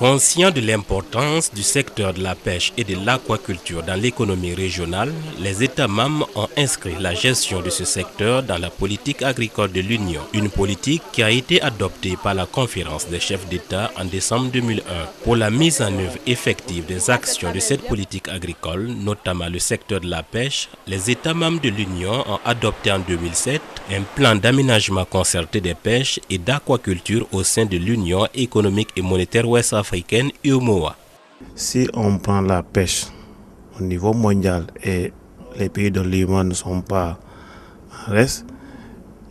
Conscient de l'importance du secteur de la pêche et de l'aquaculture dans l'économie régionale, les États membres ont inscrit la gestion de ce secteur dans la politique agricole de l'Union. Une politique qui a été adoptée par la conférence des chefs d'État en décembre 2001. Pour la mise en œuvre effective des actions de cette politique agricole, notamment le secteur de la pêche, les États membres de l'Union ont adopté en 2007 un plan d'aménagement concerté des pêches et d'aquaculture au sein de l'Union économique et monétaire ouest-africaine UEMOA. Si on prend la pêche au niveau mondial et les pays de l'UEMOA ne sont pas en reste,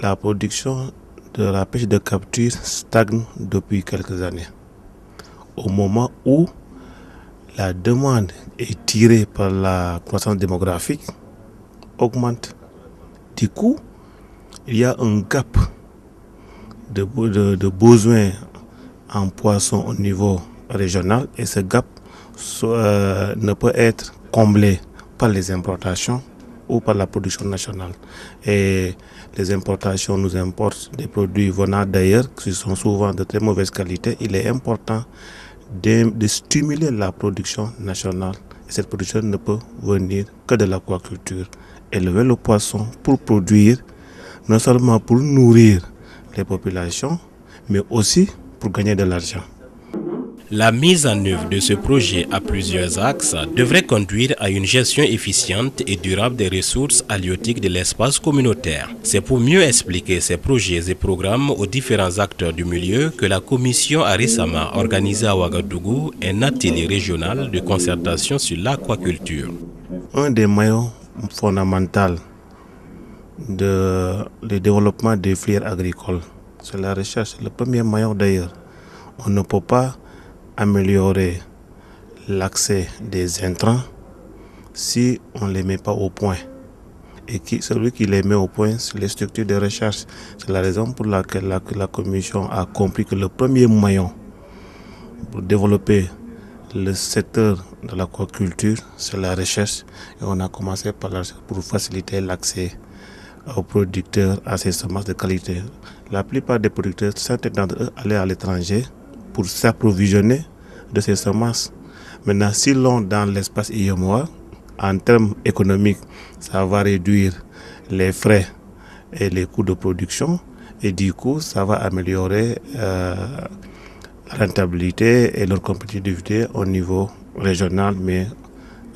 la production de la pêche de capture stagne depuis quelques années. Au moment où la demande est tirée par la croissance démographique, augmente. Du coup, il y a un gap de besoins en poisson au niveau régional et ce gap ne peut être comblé par les importations ou par la production nationale. Et les importations nous importent des produits venant d'ailleurs qui sont souvent de très mauvaise qualité. Il est important de stimuler la production nationale. Et cette production ne peut venir que de l'aquaculture. Élever le poisson pour produire, non seulement pour nourrir les populations, mais aussi pour gagner de l'argent. La mise en œuvre de ce projet à plusieurs axes devrait conduire à une gestion efficiente et durable des ressources halieutiques de l'espace communautaire. C'est pour mieux expliquer ces projets et programmes aux différents acteurs du milieu que la Commission a récemment organisé à Ouagadougou un atelier régional de concertation sur l'aquaculture. Un des maillons fondamentaux du développement des filières agricoles, c'est la recherche, le premier maillon d'ailleurs. On ne peut pas améliorer l'accès des intrants si on ne les met pas au point. Et celui qui les met au point, c'est les structures de recherche. C'est la raison pour laquelle la Commission a compris que le premier maillon pour développer le secteur de l'aquaculture, c'est la recherche. Et on a commencé par la recherche pour faciliter l'accès aux producteurs à ces semences de qualité. La plupart des producteurs, certains d'entre eux, allaient à l'étranger pour s'approvisionner de ces semences. Maintenant, si l'on dans l'espace UEMOA, en termes économiques, ça va réduire les frais et les coûts de production et du coup, ça va améliorer la rentabilité et leur compétitivité au niveau régional, mais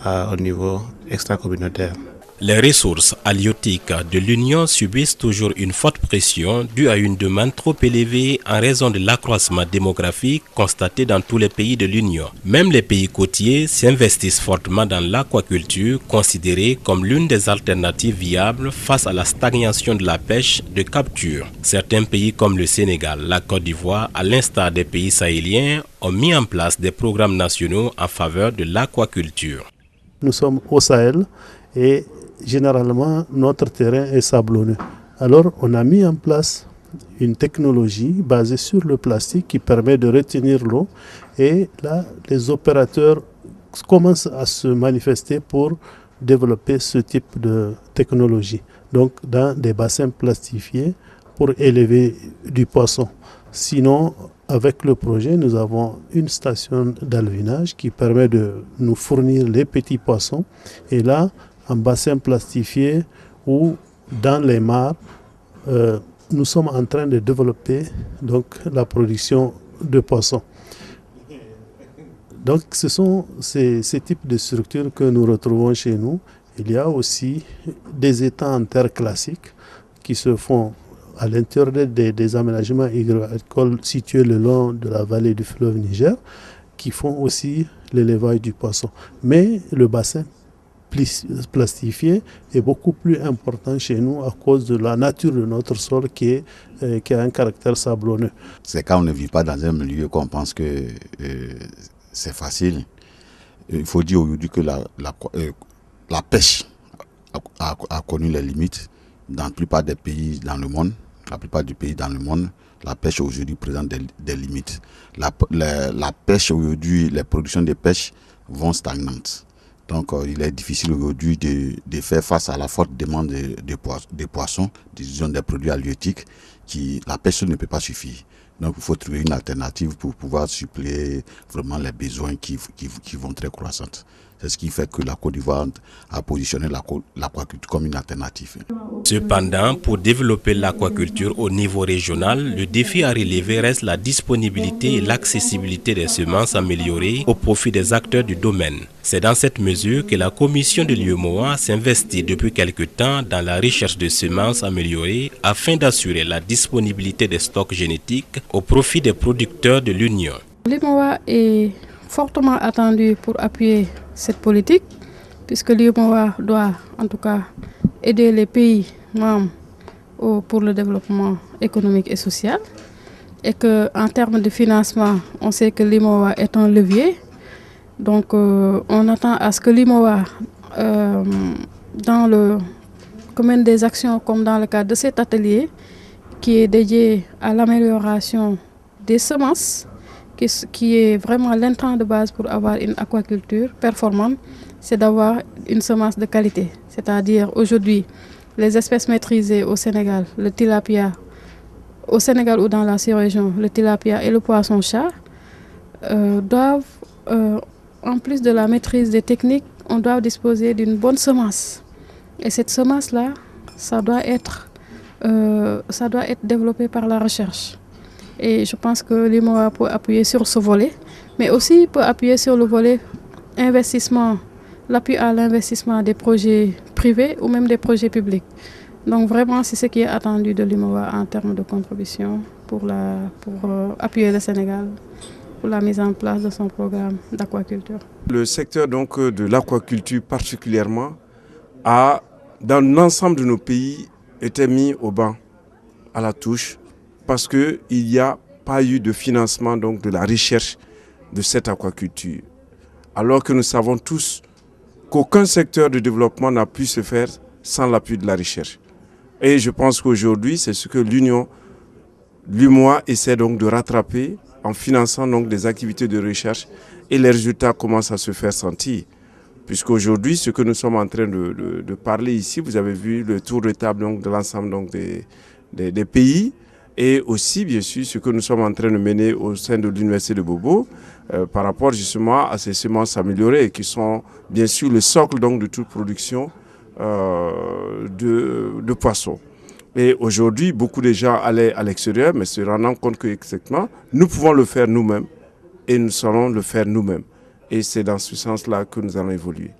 au niveau extra-communautaire. Les ressources halieutiques de l'Union subissent toujours une forte pression due à une demande trop élevée en raison de l'accroissement démographique constaté dans tous les pays de l'Union. Même les pays côtiers s'investissent fortement dans l'aquaculture, considérée comme l'une des alternatives viables face à la stagnation de la pêche de capture. Certains pays comme le Sénégal, la Côte d'Ivoire, à l'instar des pays sahéliens, ont mis en place des programmes nationaux en faveur de l'aquaculture. Nous sommes au Sahel et généralement, notre terrain est sablonneux. Alors, on a mis en place une technologie basée sur le plastique qui permet de retenir l'eau. Et là, les opérateurs commencent à se manifester pour développer ce type de technologie. Donc, dans des bassins plastifiés pour élever du poisson. Sinon, avec le projet, nous avons une station d'alvinage qui permet de nous fournir les petits poissons. Et là, en bassin plastifié ou dans les mares, nous sommes en train de développer donc, la production de poissons. Donc ce sont ces types de structures que nous retrouvons chez nous. Il y a aussi des étangs en terre classique qui se font à l'intérieur des aménagements agricoles situés le long de la vallée du fleuve Niger, qui font aussi l'élevage du poisson. Mais le bassin plastifié est beaucoup plus important chez nous à cause de la nature de notre sol qui a un caractère sablonneux. C'est quand on ne vit pas dans un milieu qu'on pense que c'est facile. Il faut dire aujourd'hui que la pêche a connu les limites dans la plupart des pays dans le monde. La plupart des pays dans le monde, la pêche aujourd'hui présente des limites. La pêche aujourd'hui, les productions de pêche vont stagnantes. Donc il est difficile aujourd'hui de faire face à la forte demande des poissons, disons des produits halieutiques, la pêche ne peut pas suffire. Donc il faut trouver une alternative pour pouvoir suppléer vraiment les besoins qui vont très croissantes. C'est ce qui fait que la Côte d'Ivoire a positionné l'aquaculture comme une alternative. Cependant, pour développer l'aquaculture au niveau régional, le défi à relever reste la disponibilité et l'accessibilité des semences améliorées au profit des acteurs du domaine. C'est dans cette mesure que la commission de l'UEMOA s'investit depuis quelque temps dans la recherche de semences améliorées afin d'assurer la disponibilité des stocks génétiques au profit des producteurs de l'Union. L'UEMOA est fortement attendu pour appuyer cette politique, puisque l'UEMOA doit en tout cas aider les pays membres pour le développement économique et social, et qu'en termes de financement, on sait que l'UEMOA est un levier. Donc on attend à ce que l'UEMOA, dans le domaine des actions comme dans le cadre de cet atelier, qui est dédié à l'amélioration des semences, qui est vraiment l'intrant de base pour avoir une aquaculture performante, c'est d'avoir une semence de qualité. C'est-à-dire aujourd'hui, les espèces maîtrisées au Sénégal, le tilapia, au Sénégal ou dans la sous-région, le tilapia et le poisson-chat, doivent, en plus de la maîtrise des techniques, on doit disposer d'une bonne semence. Et cette semence-là, ça doit être développé par la recherche. Et je pense que l'UEMOA peut appuyer sur ce volet, mais aussi peut appuyer sur le volet investissement, l'appui à l'investissement des projets privés ou même des projets publics. Donc vraiment, c'est ce qui est attendu de l'UEMOA en termes de contribution pour appuyer le Sénégal pour la mise en place de son programme d'aquaculture. Le secteur donc de l'aquaculture particulièrement a, dans l'ensemble de nos pays, été mis au banc, à la touche, parce qu'il n'y a pas eu de financement donc, de la recherche de cette aquaculture. Alors que nous savons tous qu'aucun secteur de développement n'a pu se faire sans l'appui de la recherche. Et je pense qu'aujourd'hui, c'est ce que l'UEMOA essaie donc de rattraper en finançant donc des activités de recherche, et les résultats commencent à se faire sentir. Puisqu'aujourd'hui, ce que nous sommes en train de parler ici, vous avez vu le tour de table donc, de l'ensemble donc, des pays, et aussi, bien sûr, ce que nous sommes en train de mener au sein de l'Université de Bobo par rapport justement à ces semences améliorées qui sont bien sûr le socle donc, de toute production de poissons. Et aujourd'hui, beaucoup de gens allaient à l'extérieur, mais se rendant compte que exactement, nous pouvons le faire nous-mêmes et nous saurons le faire nous-mêmes. Et c'est dans ce sens-là que nous allons évoluer.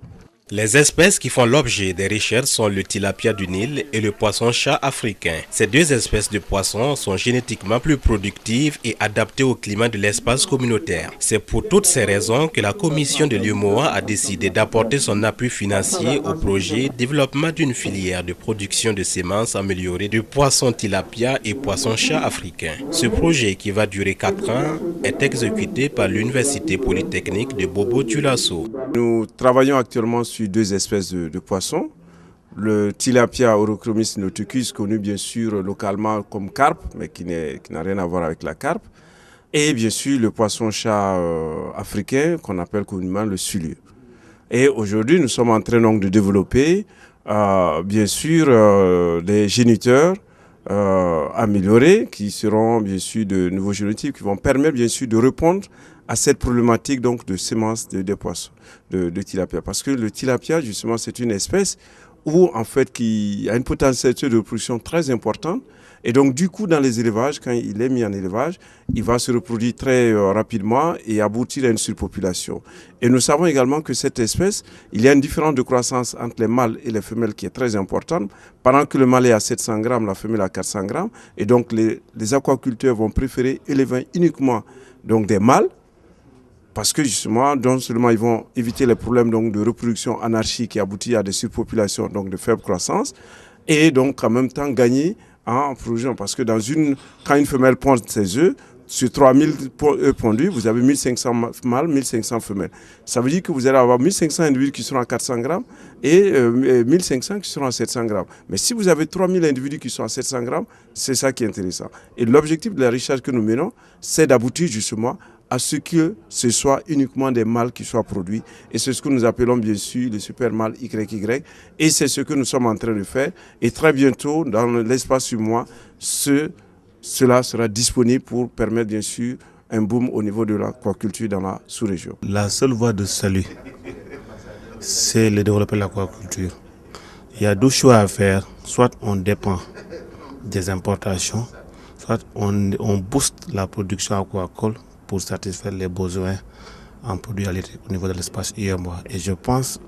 Les espèces qui font l'objet des recherches sont le tilapia du Nil et le poisson-chat africain. Ces deux espèces de poissons sont génétiquement plus productives et adaptées au climat de l'espace communautaire. C'est pour toutes ces raisons que la commission de l'UEMOA a décidé d'apporter son appui financier au projet développement d'une filière de production de semences améliorées de poissons tilapia et poisson-chat africain. Ce projet, qui va durer 4 ans, est exécuté par l'Université polytechnique de Bobo-Dioulasso. Nous travaillons actuellement sur 2 espèces de poissons. Le tilapia Orochromis nauticus, connu bien sûr localement comme carpe, mais qui n'a rien à voir avec la carpe. Et bien sûr le poisson-chat africain, qu'on appelle communément le sulieu. Et aujourd'hui, nous sommes en train donc de développer bien sûr des géniteurs améliorés, qui seront bien sûr de nouveaux génotypes, qui vont permettre bien sûr de répondre à cette problématique donc de semences de poissons, de tilapia. Parce que le tilapia, justement, c'est une espèce où, en fait, qui a une potentialité de reproduction très importante. Et donc, du coup, dans les élevages, quand il est mis en élevage, il va se reproduire très rapidement et aboutir à une surpopulation. Et nous savons également que cette espèce, il y a une différence de croissance entre les mâles et les femelles qui est très importante. Pendant que le mâle est à 700 grammes, la femelle à 400 grammes. Et donc, les aquaculteurs vont préférer élever uniquement donc, des mâles, parce que justement, non seulement ils vont éviter les problèmes donc, de reproduction anarchique qui aboutit à des surpopulations donc de faible croissance, et donc en même temps gagner en production. Parce que quand une femelle pond ses œufs, sur 3000 œufs pondus, vous avez 1500 mâles, 1500 femelles. Ça veut dire que vous allez avoir 1500 individus qui seront à 400 grammes et 1500 qui seront à 700 grammes. Mais si vous avez 3000 individus qui sont à 700 grammes, c'est ça qui est intéressant. Et l'objectif de la recherche que nous menons, c'est d'aboutir justement à ce que ce soit uniquement des mâles qui soient produits. Et c'est ce que nous appelons bien sûr le super mâle YY. Et c'est ce que nous sommes en train de faire. Et très bientôt, dans l'espace du mois, ce cela sera disponible pour permettre bien sûr un boom au niveau de l'aquaculture dans la sous-région. La seule voie de salut, c'est le développement de l'aquaculture. Il y a deux choix à faire. Soit on dépend des importations, soit on booste la production aquacole pour satisfaire les besoins en produits halieutiques au niveau de l'espace UEMOA. Et je pense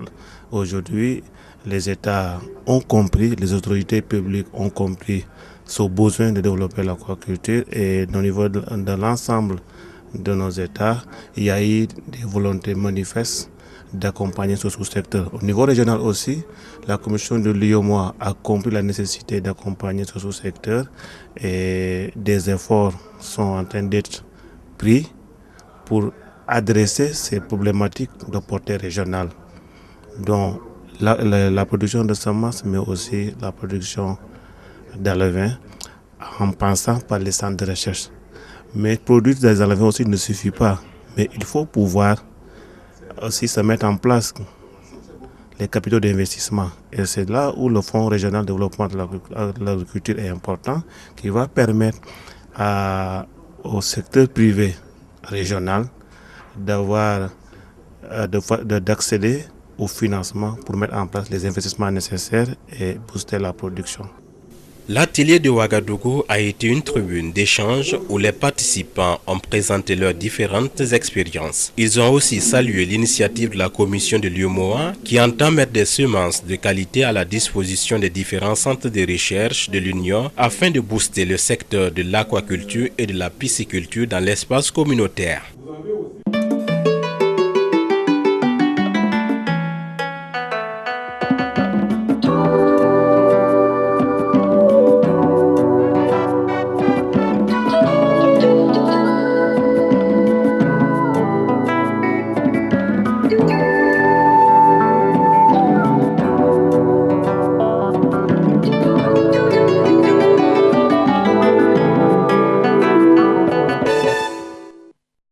aujourd'hui, les États ont compris, les autorités publiques ont compris ce besoin de développer l'aquaculture, et au niveau de l'ensemble de nos États, il y a eu des volontés manifestes d'accompagner ce sous-secteur. Au niveau régional aussi, la commission de l'UEMOA a compris la nécessité d'accompagner ce sous-secteur, et des efforts sont en train d'être pris pour adresser ces problématiques de portée régionale, dont la production de semences, mais aussi la production d'alevins, en passant par les centres de recherche. Mais produire des alevins aussi ne suffit pas, mais il faut pouvoir aussi se mettre en place les capitaux d'investissement. Et c'est là où le Fonds régional de développement de l'agriculture est important, qui va permettre au secteur privé régional d'accéder au financement pour mettre en place les investissements nécessaires et booster la production. L'atelier de Ouagadougou a été une tribune d'échange où les participants ont présenté leurs différentes expériences. Ils ont aussi salué l'initiative de la commission de l'UEMOA qui entend mettre des semences de qualité à la disposition des différents centres de recherche de l'Union afin de booster le secteur de l'aquaculture et de la pisciculture dans l'espace communautaire.